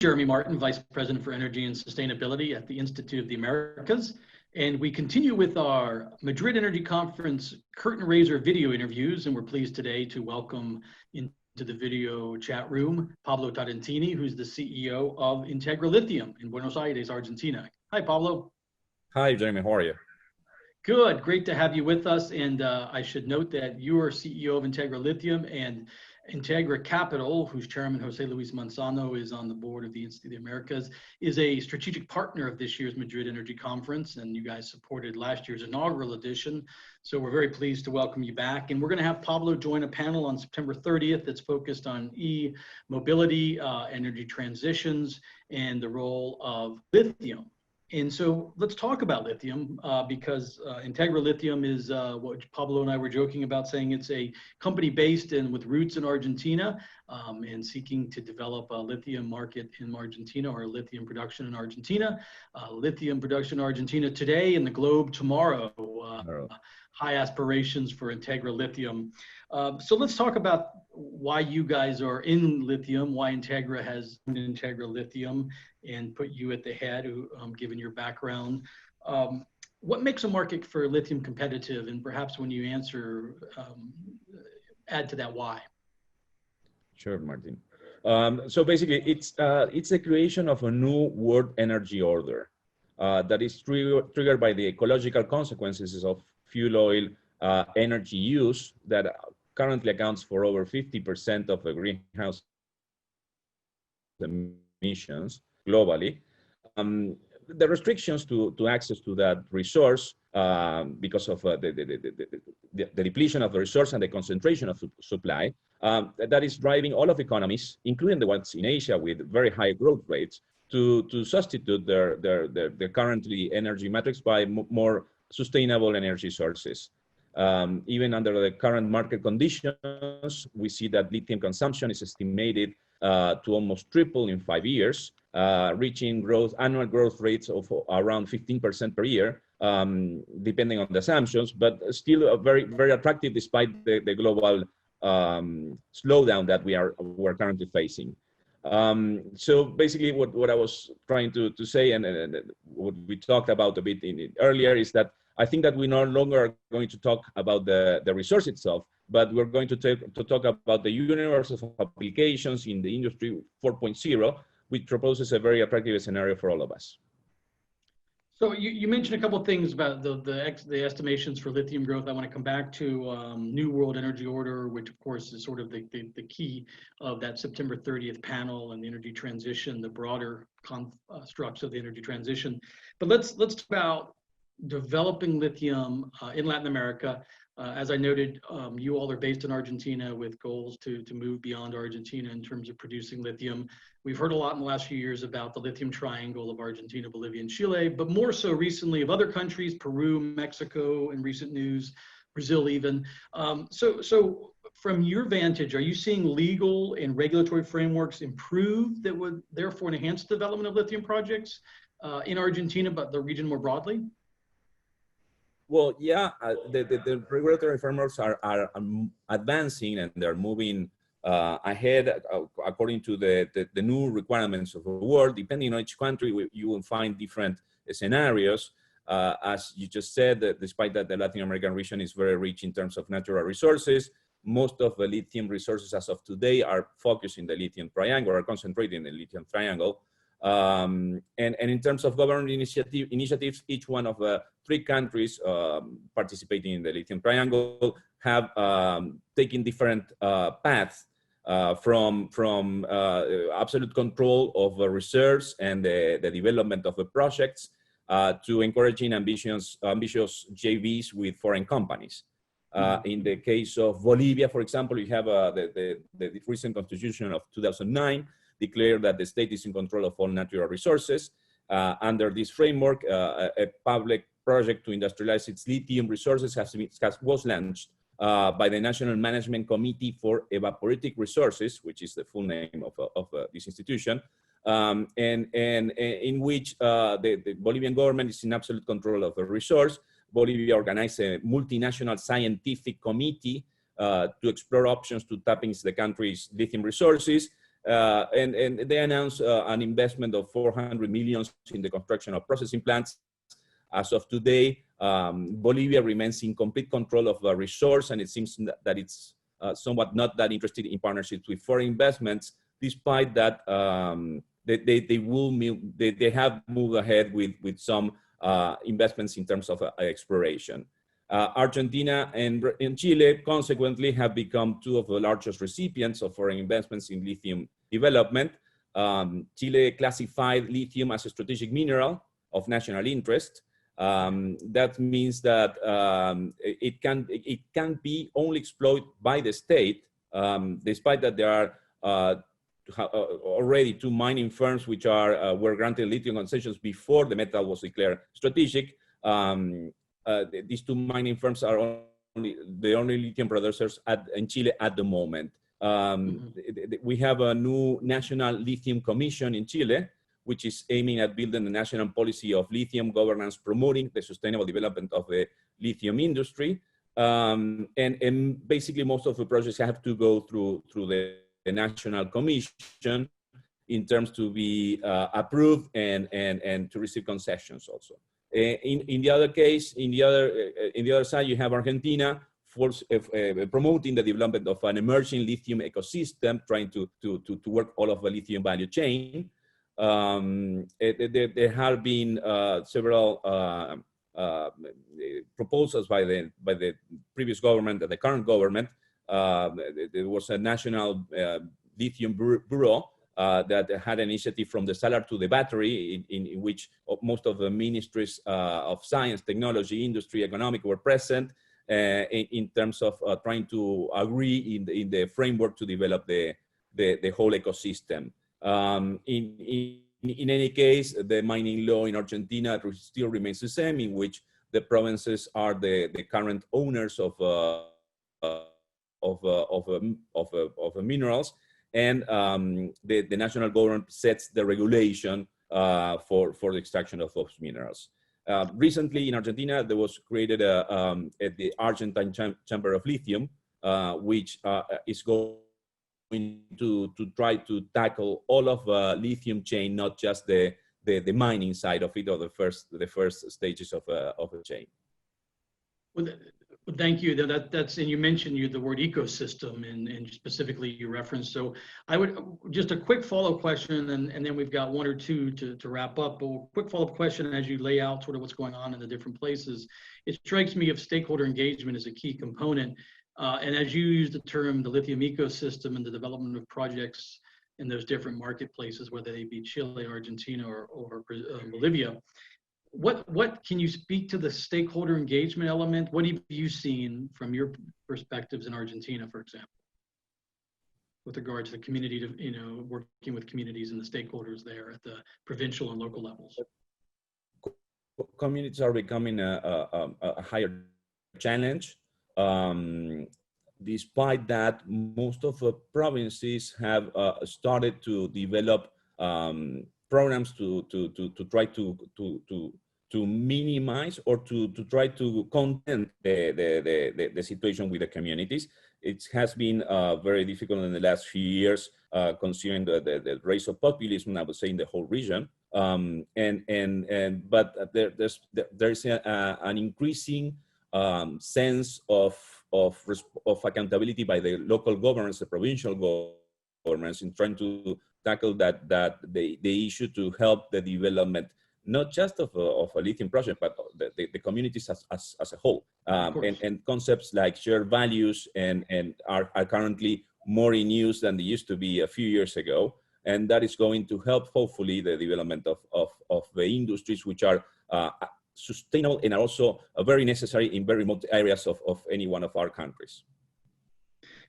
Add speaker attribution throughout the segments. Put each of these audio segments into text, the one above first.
Speaker 1: Jeremy Martin, Vice President for Energy and Sustainability at the Institute of the Americas. And we continue with our Madrid Energy Conference curtain raiser video interviews. And we're pleased today to welcome into the video chat room, Pablo Tarantini, who's the CEO of Integra Lithium in Buenos Aires, Argentina. Hi, Pablo.
Speaker 2: Hi, Jeremy, how are you?
Speaker 1: Good, great to have you with us. And I should note that you are CEO of Integra Lithium, and Integra Capital, whose chairman, Jose Luis Manzano, is on the board of the Institute of the Americas, is a strategic partner of this year's Madrid Energy Conference, and you guys supported last year's inaugural edition. So we're very pleased to welcome you back. And we're going to have Pablo join a panel on September 30th that's focused on e-mobility, energy transitions, and the role of lithium. And so let's talk about lithium because Integra Lithium is what Pablo and I were joking about, saying it's a company based in with roots in Argentina and seeking to develop a lithium market in Argentina, or lithium production in Argentina. Lithium production in Argentina today and the globe tomorrow. High aspirations for Integra Lithium. So let's talk about why you guys are in lithium, why Integra has Integra Lithium and put you at the head, given your background. What makes a market for lithium competitive? And perhaps when you answer, add to that why.
Speaker 2: Sure, Martin. So basically, it's the creation of a new world energy order that is triggered by the ecological consequences of fuel oil energy use that currently accounts for over 50% of the greenhouse emissions globally. The restrictions to access to that resource because of the depletion of the resource and the concentration of supply, that is driving all of economies, including the ones in Asia with very high growth rates, to substitute their currently energy matrix by more sustainable energy sources. Even under the current market conditions, we see that lithium consumption is estimated to almost triple in 5 years, reaching annual growth rates of around 15% per year, depending on the assumptions, but still very, very attractive despite the global slowdown that we're currently facing. So basically what I was trying to say, and what we talked about a bit earlier, is that I think that we no longer are going to talk about the resource itself, but we're going to talk about the universe of applications in the industry 4.0, which proposes a very attractive scenario for all of us.
Speaker 1: So you mentioned a couple of things about the estimations for lithium growth. I want to come back to New World Energy Order, which of course is sort of the key of that September 30th panel, and the energy transition, the broader constructs of the energy transition. But let's talk about developing lithium in Latin America. As I noted, you all are based in Argentina with goals to move beyond Argentina in terms of producing lithium. We've heard a lot in the last few years about the lithium triangle of Argentina, Bolivia, and Chile, but more so recently of other countries, Peru, Mexico, in recent news, Brazil even. So from your vantage, are you seeing legal and regulatory frameworks improve that would therefore enhance the development of lithium projects in Argentina, but the region more broadly?
Speaker 2: Well, yeah, the regulatory frameworks are advancing, and they're moving ahead according to the new requirements of the world. Depending on each country, you will find different scenarios. As you just said, despite that the Latin American region is very rich in terms of natural resources, most of the lithium resources as of today are focused in the lithium triangle, or concentrated in the lithium triangle. And in terms of government initiatives, each one of the 3 countries participating in the lithium triangle have taken different paths from absolute control of the reserves and the development of the projects to encouraging ambitious JVs with foreign companies. In the case of Bolivia, for example, you have the recent constitution of 2009 declared that the state is in control of all natural resources. Under this framework, a public project to industrialize its lithium resources was launched by the National Management Committee for Evaporative Resources, which is the full name of this institution, and in which the Bolivian government is in absolute control of the resource. Bolivia organized a multinational scientific committee to explore options to tap into the country's lithium resources. And they announced an investment of 400 million in the construction of processing plants. As of today, Bolivia remains in complete control of the resource, and it seems that it's somewhat not that interested in partnerships with foreign investments, despite that they have moved ahead with some investments in terms of exploration. Argentina and Chile, consequently, have become two of the largest recipients of foreign investments in lithium development. Chile classified lithium as a strategic mineral of national interest. That means that it can be only exploited by the state, despite that there are already two mining firms which were granted lithium concessions before the metal was declared strategic. These two mining firms are the only lithium producers in Chile at the moment. We have a new National Lithium Commission in Chile, which is aiming at building a national policy of lithium governance, promoting the sustainable development of the lithium industry. And basically most of the projects have to go through the National Commission in terms to be approved and to receive concessions also. In the other case, in the other side, you have Argentina promoting the development of an emerging lithium ecosystem, trying to work all of the lithium value chain. There have been several proposals by the previous government and the current government. There was a national lithium bureau that had an initiative from the cellar to the battery, in which most of the ministries of science, technology, industry, economic were present in terms of trying to agree in the framework to develop the whole ecosystem. In any case, the mining law in Argentina still remains the same, in which the provinces are the current owners of minerals, and the national government sets the regulation for the extraction of those minerals. Recently in Argentina, there was created the Argentine Chamber of Lithium, which is going to try to tackle all of the lithium chain, not just the mining side of it, or the first stages of a chain.
Speaker 1: Well, thank you. That's and you mentioned the word ecosystem, and specifically you referenced. So I would just a quick follow-up question, and then we've got one or two to wrap up. But a quick follow-up question as you lay out sort of what's going on in the different places. It strikes me if stakeholder engagement is a key component. And as you use the term, the lithium ecosystem and the development of projects in those different marketplaces, whether they be Chile, Argentina, or Bolivia, what can you speak to the stakeholder engagement element? What have you seen from your perspectives in Argentina, for example, with regard to the community, working with communities and the stakeholders there at the provincial and local levels?
Speaker 2: Communities are becoming a higher challenge. Despite that, most of the provinces have started to develop programs to try to minimize or to try to contain the situation with the communities. It has been very difficult in the last few years, considering the rise of populism, I would say, in the whole region. But there's an increasing sense of accountability by the local governments, the provincial governments, in trying to tackle the issue to help the development, not just of a lithium project, but the communities as a whole. And concepts like shared values and are currently more in use than they used to be a few years ago. And that is going to help, hopefully, the development of the industries which are sustainable and are also very necessary in very remote areas of any one of our countries.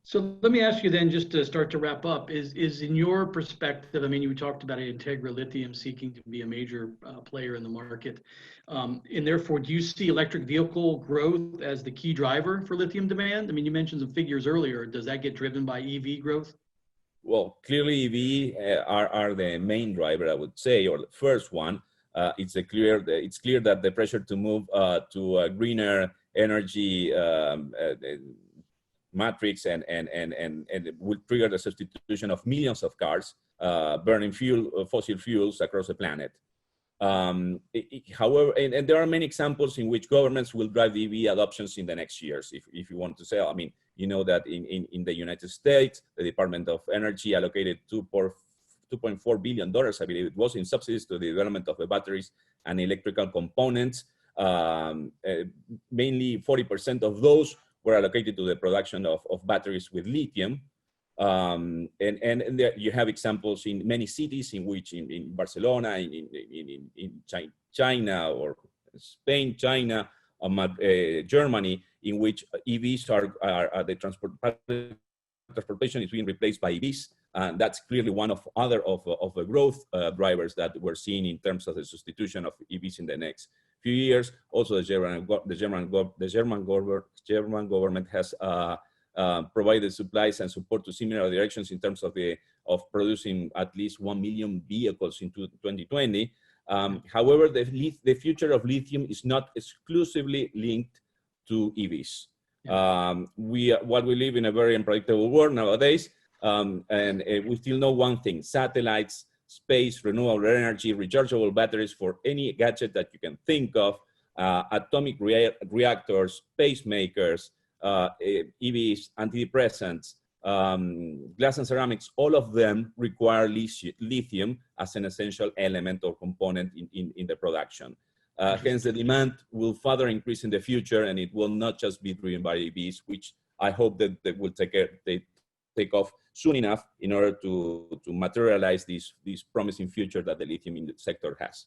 Speaker 1: So let me ask you then, just to start to wrap up, is in your perspective, I mean, you talked about Integra Lithium seeking to be a major player in the market, and therefore, do you see electric vehicle growth as the key driver for lithium demand? I mean, you mentioned some figures earlier. Does that get driven by EV growth?
Speaker 2: Well, clearly EV are the main driver, I would say, or the first one. It's clear that the pressure to move to a greener energy matrix and it will trigger the substitution of millions of cars burning fossil fuels across the planet. However, and there are many examples in which governments will drive EV adoptions in the next years. If you want to say, I mean, you know that in the United States, the Department of Energy allocated $2.4 billion, I believe it was, in subsidies to the development of the batteries and electrical components. Mainly 40% of those were allocated to the production of batteries with lithium. And there you have examples in many cities in which in Barcelona, in China or Spain, China, Germany, in which EVs are the transportation is being replaced by EVs. And that's clearly one of the growth drivers that we're seeing in terms of the substitution of EVs in the next few years. Also, the German government has provided supplies and support to similar directions in terms of producing at least 1 million vehicles in 2020. However, the future of lithium is not exclusively linked to EVs. We live in a very unpredictable world nowadays, and we still know one thing: satellites, space, renewable energy, rechargeable batteries for any gadget that you can think of, atomic reactors, pacemakers, EVs, antidepressants, glass and ceramics, all of them require lithium as an essential element or component in the production. Hence, the demand will further increase in the future, and it will not just be driven by EVs, which I hope that they will take off soon enough in order to materialize this promising future that the lithium sector has.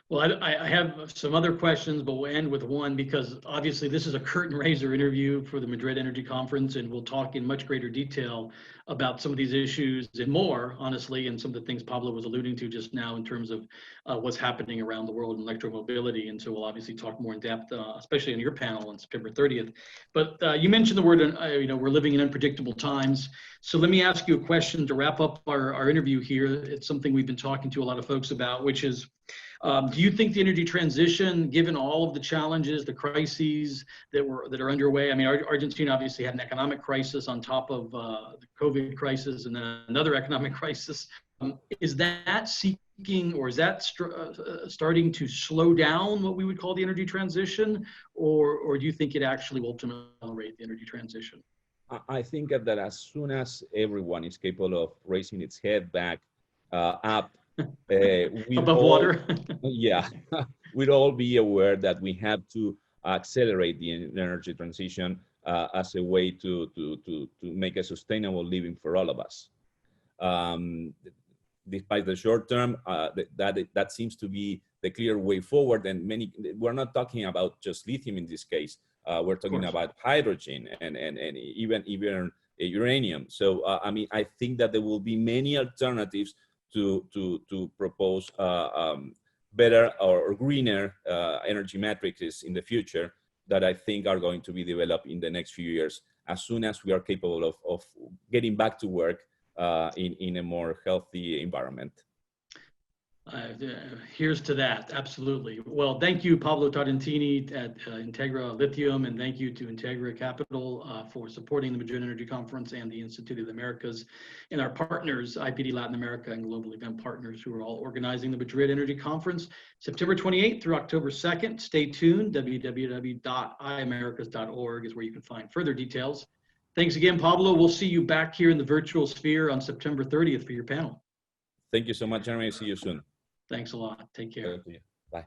Speaker 1: Well, I have some other questions, but we'll end with one, because obviously this is a curtain raiser interview for the Madrid Energy Conference, and we'll talk in much greater detail about some of these issues and more, honestly, and some of the things Pablo was alluding to just now in terms of what's happening around the world in electromobility. And so we'll obviously talk more in depth, especially on your panel on September 30th. But you mentioned the word, we're living in unpredictable times. So let me ask you a question to wrap up our interview here. It's something we've been talking to a lot of folks about, which is, do you think the energy transition, given all of the challenges, the crises that are underway? I mean, Argentina obviously had an economic crisis on top of the COVID crisis, and then another economic crisis. Is that seeking, or is that starting to slow down what we would call the energy transition, or do you think it actually will ultimately accelerate the energy transition?
Speaker 2: I think that as soon as everyone is capable of raising its head back up,
Speaker 1: above water.
Speaker 2: Yeah, we'd all be aware that we have to accelerate the energy transition as a way to make a sustainable living for all of us. Despite the short term, that seems to be the clear way forward. And we're not talking about just lithium in this case. We're talking about hydrogen and even uranium. So I mean, I think that there will be many alternatives to propose better or greener energy matrices in the future that I think are going to be developed in the next few years, as soon as we are capable of getting back to work in a more healthy environment.
Speaker 1: Here's to that, absolutely. Well, thank you, Pablo Tarantini at Integra Lithium, and thank you to Integra Capital for supporting the Madrid Energy Conference and the Institute of the Americas, and our partners, IPD Latin America and Global Event Partners, who are all organizing the Madrid Energy Conference, September 28th through October 2nd. Stay tuned. www.iamericas.org is where you can find further details. Thanks again, Pablo. We'll see you back here in the virtual sphere on September 30th for your panel.
Speaker 2: Thank you so much, Jeremy. See you soon.
Speaker 1: Thanks a lot. Take care.
Speaker 2: Bye.